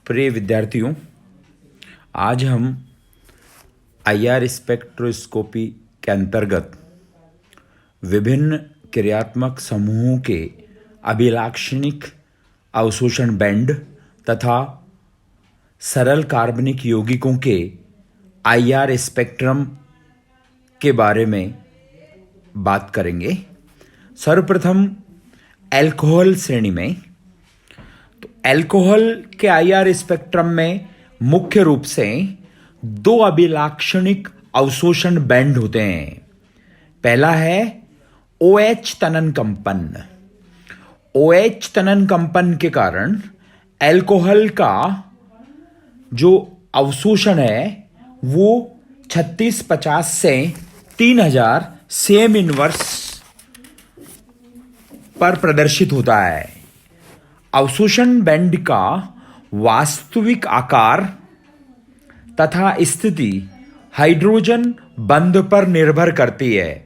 प्रिय विद्यार्थियों, आज हम आईआर स्पेक्ट्रोस्कोपी के अंतर्गत विभिन्न क्रियात्मक समूहों के अभिलाक्षणिक अवशोषण बैंड तथा सरल कार्बनिक यौगिकों के आईआर स्पेक्ट्रम के बारे में बात करेंगे। सर्वप्रथम अल्कोहल श्रेणी में, तो अल्कोहल के आईआर स्पेक्ट्रम में मुख्य रूप से दो अभिलाक्षणिक अवशोषण बैंड होते हैं। पहला है OH तनन कंपन। OH तनन कंपन के कारण अल्कोहल का जो अवशोषण है वो 3650 से 3000 सेम इनवर्स पर प्रदर्शित होता है। अवशोषण बैंड का वास्तविक आकार तथा स्थिति हाइड्रोजन बंध पर निर्भर करती है।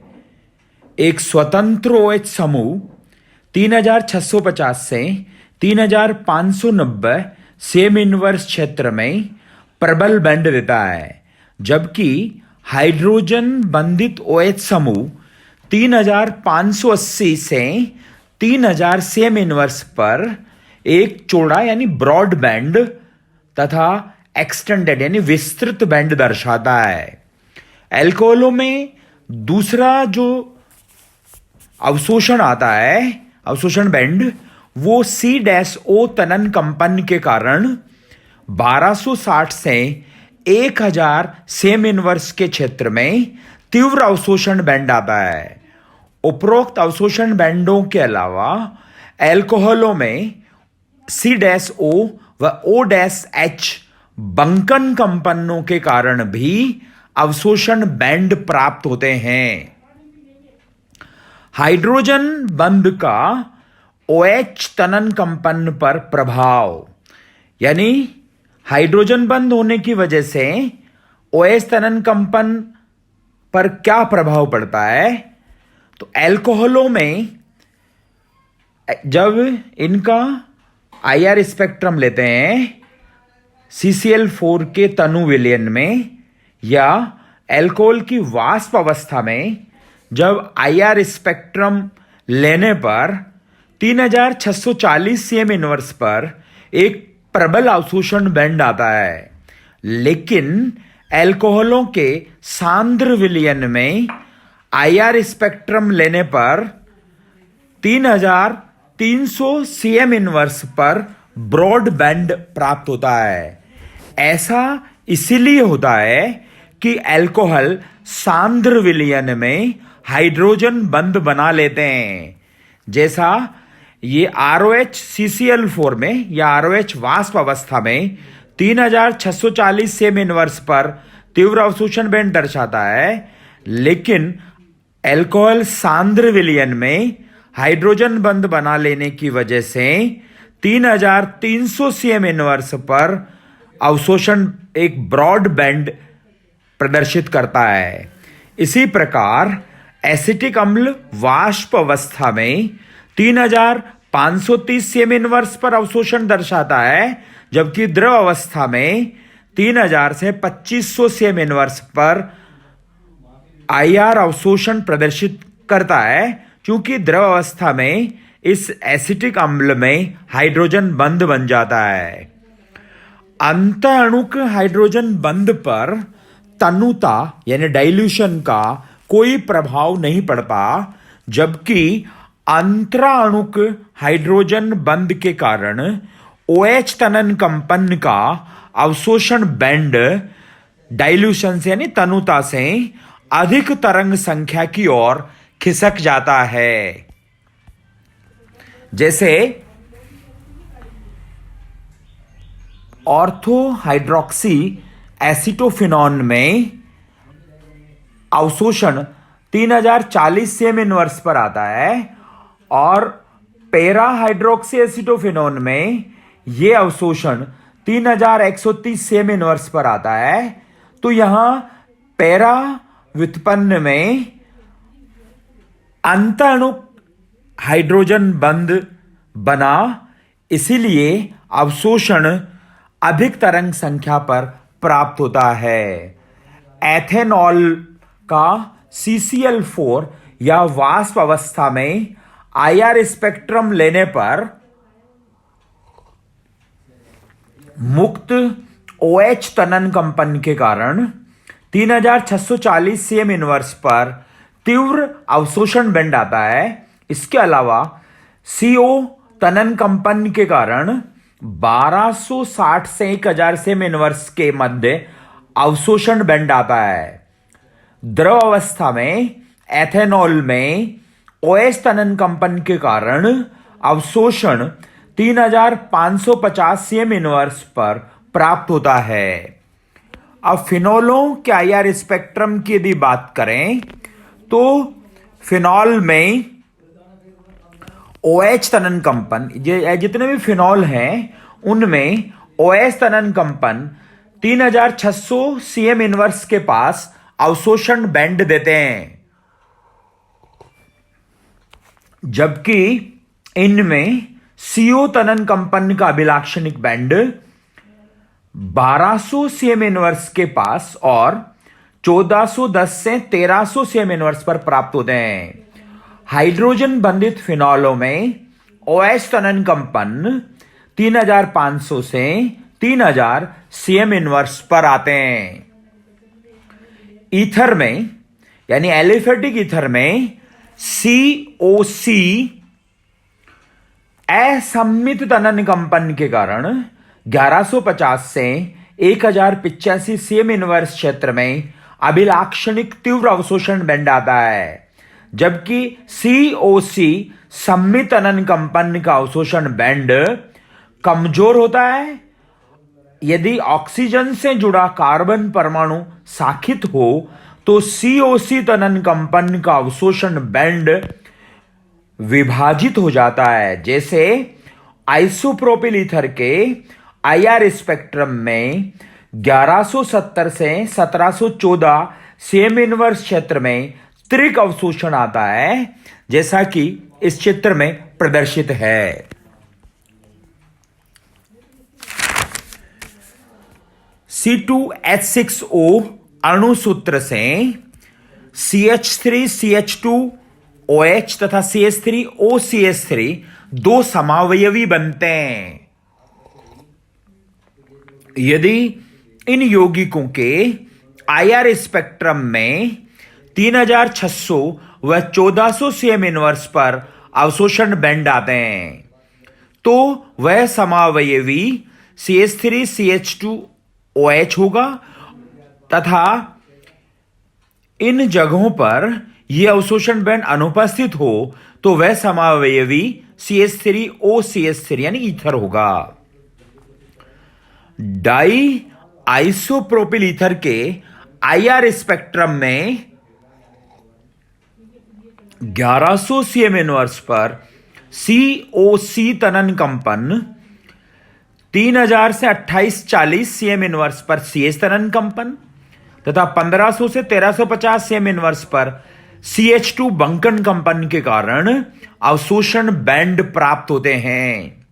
एक स्वतंत्र OH समूह 3650 से 3590 सेम इनवर्स क्षेत्र में प्रबल बैंड देता है, जबकि हाइड्रोजन बंधित OH समूह 3580 से 3000 सेम इनवर्स पर एक चौड़ा यानी ब्रॉड बैंड तथा एक्सटेंडेड यानी विस्तृत बैंड दर्शाता है। अल्कोहलों में दूसरा जो अवशोषण आता है, अवशोषण बैंड, वो C-O तनन कंपन के कारण 1260 से 1000 सेम इनवर्स के क्षेत्र में तीव्र अवशोषण बैंड आता है। उपरोक्त अवशोषण बैंडों के अलावा अल्कोहलों में C-O व OH बंकन कंपनों के कारण भी अवशोषण बैंड प्राप्त होते हैं। हाइड्रोजन बंध का OH तनन कंपन पर प्रभाव, यानी हाइड्रोजन बंध होने की वजह से OH तनन कंपन पर क्या प्रभाव पड़ता है, तो अल्कोहलों में जब इनका आईआर स्पेक्ट्रम लेते हैं CCl4 के तनु विलयन में या अल्कोहल की वाष्प अवस्था में, जब आईआर स्पेक्ट्रम लेने पर 3640 सेम इनवर्स पर एक प्रबल अवशोषण बैंड आता है। लेकिन अल्कोहलों के सांद्र विलयन में आईआर स्पेक्ट्रम लेने पर 3300 सीएम इनवर्स पर ब्रॉड बैंड प्राप्त होता है। ऐसा इसीलिए होता है कि अल्कोहल सांद्र विलयन में हाइड्रोजन बंध बना लेते हैं। जैसा ये ROH CCl4 में या ROH वाष्प अवस्था में 3640 सेम इनवर्स पर तीव्र अवशोषण बैंड दर्शाता है, लेकिन अल्कोहल सांद्र विलयन में हाइड्रोजन बंध बना लेने की वजह से 3300 सीएम इनवर्स पर अवशोषण एक ब्रॉड बैंड प्रदर्शित करता है। इसी प्रकार एसिटिक अम्ल वाष्प अवस्था में 3530 सीएम इनवर्स पर अवशोषण दर्शाता है, जबकि द्रव अवस्था में 3000 से 2500 सीएम इनवर्स पर आईआर अवशोषण प्रदर्शित करता है, क्योंकि द्रव अवस्था में इस एसिटिक अम्ल में हाइड्रोजन बंध बन जाता है। अंतःअणुक हाइड्रोजन बंध पर तनुता यानी डाइल्यूशन का कोई प्रभाव नहीं पड़ता, जबकि अंतराअणुक हाइड्रोजन बंध के कारण OH तनन कंपन का अवशोषण बैंड डाइल्यूशन से यानी तनुता से अधिक तरंग संख्या की ओर खिसक जाता है। जैसे ऑर्थोहाइड्रोक्सी एसिटोफिनॉन में अवशोषण 3040 सेम इनवर्स पर आता है और पैरा हाइड्रोक्सी एसिटोफिनोन में यह अवशोषण 3130 सेम इनवर्स पर आता है। तो यहां पैरा व्युत्पन्न में अंतःअणु हाइड्रोजन बंध बना, इसीलिए अवशोषण अधिक तरंग संख्या पर प्राप्त होता है। एथेनॉल का CCl4 या वाष्प अवस्था में IR स्पेक्ट्रम लेने पर मुक्त OH तनन कंपन के कारण 3640 cm इनवर्स पर तीव्र अवशोषण बैंड आता है। इसके अलावा CO तनन कंपन के कारण 1260 से 1000 cm इनवर्स के मध्य अवशोषण बैंड आता है। द्रव अवस्था में एथेनॉल में OH तनन कंपन के कारण अवशोषण 3550 cm इनवर्स पर प्राप्त होता है। अब फिनोलों के IR स्पेक्ट्रम की यदि बात करें तो फिनॉल में OH तनन कंपन, जितने भी फिनॉल हैं उनमें OH तनन कंपन 3600 cm इनवर्स के पास अवशोषण बैंड देते हैं, जबकि इनमें CO तनन कंपन का अभिलाक्षणिक बैंड 1200 cm इनवर्स के पास और 1410 से 1300 cm इनवर्स पर प्राप्त होते हैं। हाइड्रोजन बंधित फिनॉलों में OH तनन कंपन 3500 से 3000 cm इनवर्स पर आते हैं। ईथर में यानी एलिफेटिक ईथर में COC असम्मित तनन कंपन के कारण 1150 से 1085 cm इनवर्स क्षेत्र में अभिलाक्षणिक तीव्र अवशोषण बैंड आता है, जबकि COC सम्मित तनन कंपन का अवशोषण बैंड कमजोर होता है। यदि ऑक्सीजन से जुड़ा कार्बन परमाणु साखित हो तो COC तनन कंपन का अवशोषण बैंड विभाजित हो जाता है। जैसे आइसोप्रोपिल ईथर के IR स्पेक्ट्रम में 1170 से 1714 cm इनवर्स क्षेत्र में त्रिक अवशोषण आता है, जैसा कि इस चित्र में प्रदर्शित है। C2H6O अणु सूत्र से CH3CH2OH तथा CH3OCH3 दो समावयवी बनते हैं। यदि इन यौगिकों के IR स्पेक्ट्रम में 3600 व 1400 cm इनवर्स पर अवशोषण बैंड आते हैं तो वह समावयवी CH3CH2OH होगा तथा इन जगहों पर यह अवशोषण बैंड अनुपस्थित हो तो वह समावयवी CH3OCH3 यानी ईथर होगा। डाई आइसोप्रोपिल ईथर के IR स्पेक्ट्रम में 1100 cm इनवर्स पर COC तनन कंपन, 3000 से 2840 cm इनवर्स पर CH तनन कंपन तथा 1500 से 1350 cm इनवर्स पर CH2 बंकन कंपन के कारण अवशोषण बैंड प्राप्त होते हैं।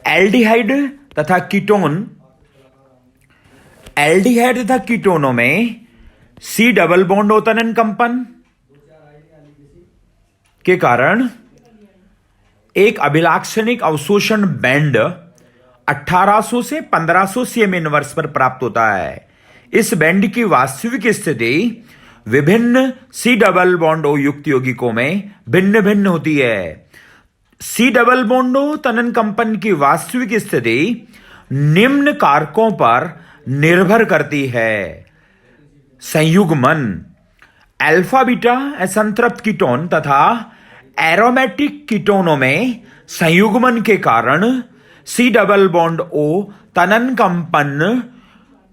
एल्डिहाइड तथा कीटोनों में C डबल बॉन्ड O तनन कंपन के कारण एक अभिलाक्षणिक अवशोषण बैंड 1800 से 1500 cm इनवर्स पर प्राप्त होता है। इस बैंड की वास्तविक स्थिति विभिन्न C डबल बॉन्ड O युक्त यौगिकों में भिन्न भिन्न होती है। C डबल बॉन्ड O तनन कंपन की वास्तविक स्थिति निम्न कारकों पर निर्भर करती है। संयुग्मन, अल्फा बीटा असंतृप्त कीटोन तथा एरोमेटिक कीटोनों में संयुग्मन के कारण C डबल बॉन्ड O तनन कंपन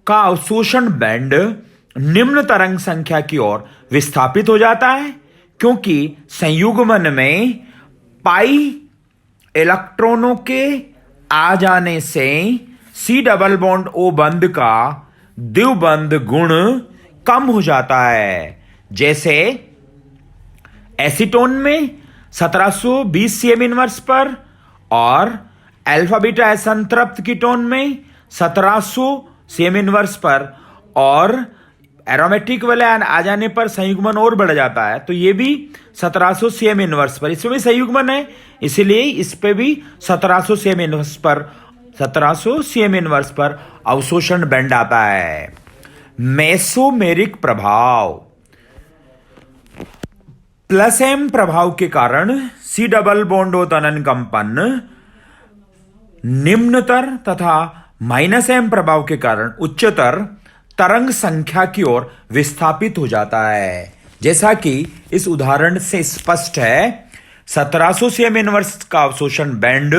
का अवशोषण बैंड निम्न तरंग संख्या की ओर विस्थापित हो जाता है, क्योंकि संयुग्मन में पाई इलेक्ट्रॉनों के आ जाने से C डबल बॉन्ड O बंध का द्विबंध गुण कम हो जाता है। जैसे एसीटोन में 1720 cm इनवर्स पर और अल्फा बीटा संतृप्त कीटोन में 1700 सीएम इनवर्स पर, और एरोमेटिक वाले आ जाने पर संयुग्मन और बढ़ जाता है, तो ये भी 1700 सीएम इनवर्स पर, इसमें भी संयुग्मन है इसलिए इस पे भी 1700 सीएम इनवर्स पर, 1700 सीएम इनवर्स पर अवशोषण बैंड आता है। मेसोमेरिक प्रभाव, प्लस एम प्रभाव के कारण सी डबल बॉन्ड तनन कंपन निम्नतर तथा माइनस एम प्रभाव के कारण उच्चतर तरंग संख्या की ओर विस्थापित हो जाता है। जैसा कि इस उदाहरण से स्पष्ट है, 1700 सीएम इनवर्स का अवशोषण बैंड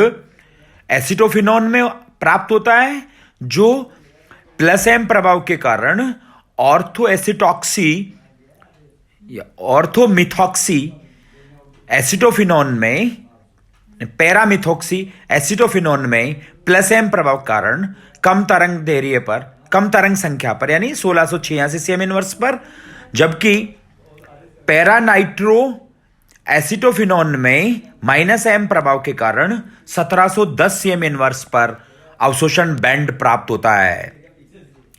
एसिटोफिनोन में प्राप्त होता है, जो प्लस एम प्रभाव के कारण ऑर्थोमिथॉक्सी एसिटोफिनोन में, पैरामिथॉक्सी एसिटोफिनोन में प्लस एम प्रभाव कारण कम तरंग दैर्ध्य पर, कम तरंग संख्या पर, यानी 1686 सीएम इनवर्स पर, जबकि पैरानाइट्रो एसिटोफिनोन में माइनस एम प्रभाव के कारण 1710 सीएम इनवर्स पर अवशोषण बैंड प्राप्त होता है।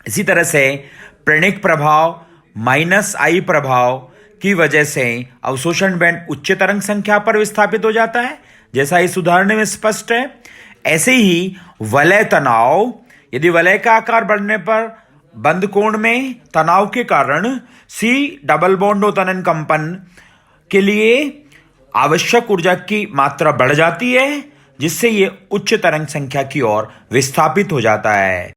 इसी तरह से प्रणिक प्रभाव माइनस आई प्रभाव की वजह से अवशोषण बैंड उच्च तरंग संख्या पर विस्थापित हो जाता है, जैसा इस उदाहरण में स्पष्ट है। ऐसे ही वलय तनाव, यदि वलय का आकार बढ़ने पर बंद कोण में तनाव के कारण सी डबल बॉन्ड तनन कंपन के लिए आवश्यक ऊर्जा की मात्रा बढ़ जाती है, जिससे यह उच्च तरंग संख्या की ओर विस्थापित हो जाता है।